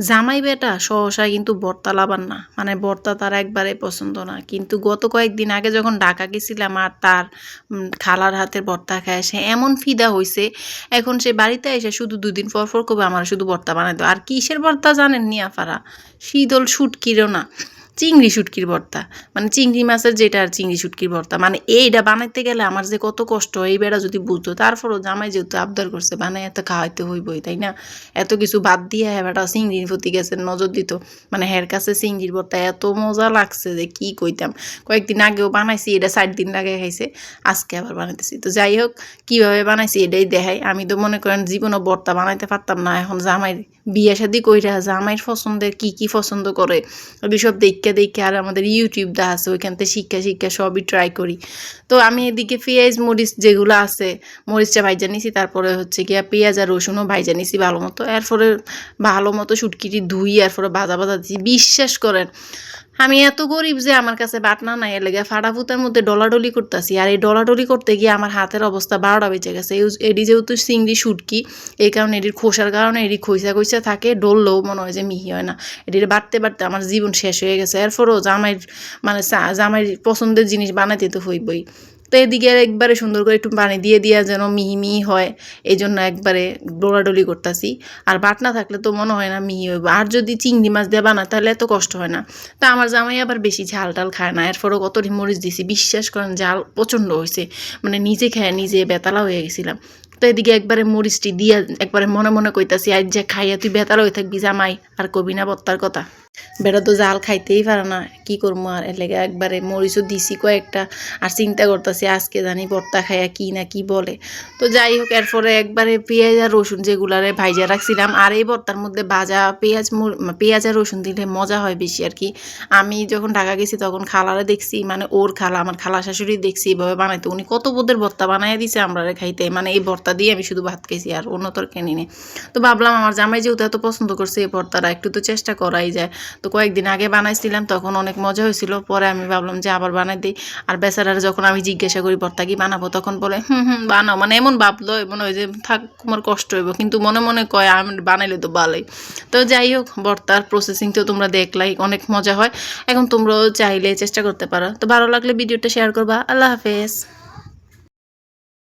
জামাই বেটা সহসা কিন্তু ভর্তা লাবান না, মানে ভর্তা তার একবারে পছন্দ না। কিন্তু গত কয়েকদিন আগে যখন ঢাকা গেছিলাম আর তার খালার হাতের ভর্তা খায় সে এমন ফিদা হয়েছে। এখন সে বাড়িতে এসে শুধু 2 দিন পর পর করবে আমার শুধু ভর্তা বানাই দাও। আর কিসের ভর্তা জানেন নিয়াফারা? শীতল শুটকিরও না, চিংড়ি শুটকির ভর্তা। মানে চিংড়ি মাছের যেটা আর চিংড়ি শুটকির ভর্তা, মানে এইটা বানাইতে গেলে আমার যে কত কষ্ট এই বেড়া যদি বুঝতো। তারপরও জামাই যেহেতু আবদার করছে বানাই এত খাওয়াইতে হইবই, তাই না? এত কিছু বাদ দিয়ে বেটা চিংড়ির প্রতি গেছে নজর দিত। মানে হের কাছে চিংড়ির ভর্তা এত মজা লাগছে যে কি কইতাম। কয়েকদিন আগেও বানাইছি, এটা 4 দিন লাগে খাইছে, আজকে আবার বানাইতেছি। তো যাই হোক, কীভাবে বানাইছি এটাই দেখাই। আমি তো মনে করেন জীবনও ভর্তা বানাইতে পারতাম না। এখন জামাই বিয়ে শাদি কইরা জামাইয়ের পছন্দের কি কি পছন্দ করে ওই সব দেখে দেখে আর আমাদের ইউটিউব দা আছে ওইখান থেকে শিক্ষা শিক্ষা সবই ট্রাই করি। তো আমি এদিকে পেঁয়াজ মরিচ যেগুলো আছে মরিচটা ভাইজা নিছি, তারপরে হচ্ছে গিয়া পেঁয়াজ আর রসুনও ভাইজা নিছি ভালো মতো। এরপরে ভালো মতো শুটকিটি ধুই এরপরে ভাজা ভাজা দিছি। বিশ্বাস করেন আমি এত গরিব যে আমার কাছে বাটনা নাই, এর লেগে ফাটা ফুতার মধ্যে ডলাডলি করতেছি। আর এই ডলাডলি করতে গিয়ে আমার হাতের অবস্থা 12টা বেজে গেছে। এডি যেহেতু চিংড়ি শুটকি, এই কারণে এটির খোসার কারণে এটি খইসা খইসা থাকে, ডললেও মনে হয় যে মিহি হয় না। এটির বাড়তে বাড়তে আমার জীবন শেষ হয়ে গেছে। এরপরেও জামাইয়ের মানে জামাইয়ের পছন্দের জিনিস বানাইতে তো হইবই। তো এদিকে একবারে সুন্দর করে একটু পানি দিয়ে দিয়া যেন মিহি মিহি হয়, এই জন্য একবারে ডোলাডলি করতেছি। আর বাটনা থাকলে তো মনে হয় না মিহি হইব। আর যদি চিংড়ি মাছ দিয়ে বানায় তাহলে এত কষ্ট হয় না। তা আমার জামাই আবার বেশি ঝাল টাল খায় না, এরপরও কত মরিচ দিছি। বিশ্বাস করেন ঝাল প্রচণ্ড হয়েছে, মানে নিজে খেয়ে নিজে বেতালা হয়ে গেছিলাম। তো এদিকে একবারে মরিচটি দিয়া একবারে মনে মনে কইতাছি আজ যে খাইয়া তুই বেতালা হয়ে থাকবি জামাই, আর কবি না বত্তার কথা। বেটা তো জাল খাইতেই পারে না, কি করবো আর। এর লেগে একবারে মরিচও দিছি কয়েকটা। আর চিন্তা করতেছি আজকে জানি ভর্তা খাইয়া কি না কি বলে। তো যাই হোক, এরপরে একবারে পেঁয়াজ আর রসুন যেগুলারে ভাইজা রাখছিলাম। আর এই ভর্তার মধ্যে ভাজা পেঁয়াজ আর রসুন দিলে মজা হয় বেশি আর কি। আমি যখন ঢাকা গেছি তখন খালারে দেখছি, মানে ওর খালা আমার খালা শাশুড়ি দেখছি এভাবে বানাইতে। উনি কত পদের ভর্তা বানাইয়া দিছে আমরা খাইতে, মানে এই ভর্তা দিয়ে আমি শুধু ভাত খাইছি আর অন্য তরকারি নেই। তো ভাবলাম আমার জামাই যেহেতু এত পছন্দ করছে এই ভর্তাটা, একটু তো চেষ্টা করাই যায়। তো কয়েকদিন আগে বানাইছিলাম তখন অনেক মজা হয়েছিল। পরে আমি ভাবলাম যে আবার বানাই দিই। আর বেচারার যখন আমি জিজ্ঞাসা করি ভর্তা কি বানাবো, তখন বলে বানাও। মানে এমন ভাবলো মনে হয় যে থাক তোমার কষ্ট হইব, কিন্তু মনে মনে কয় আমি বানাইলে তো ভালোই। তো যাই হোক, ভর্তার প্রসেসিং তো তোমরা দেখলাই, অনেক মজা হয়। এখন তোমরাও চাইলে চেষ্টা করতে পারো। তো ভালো লাগলে ভিডিওটা শেয়ার করবা। আল্লাহ হাফেজ।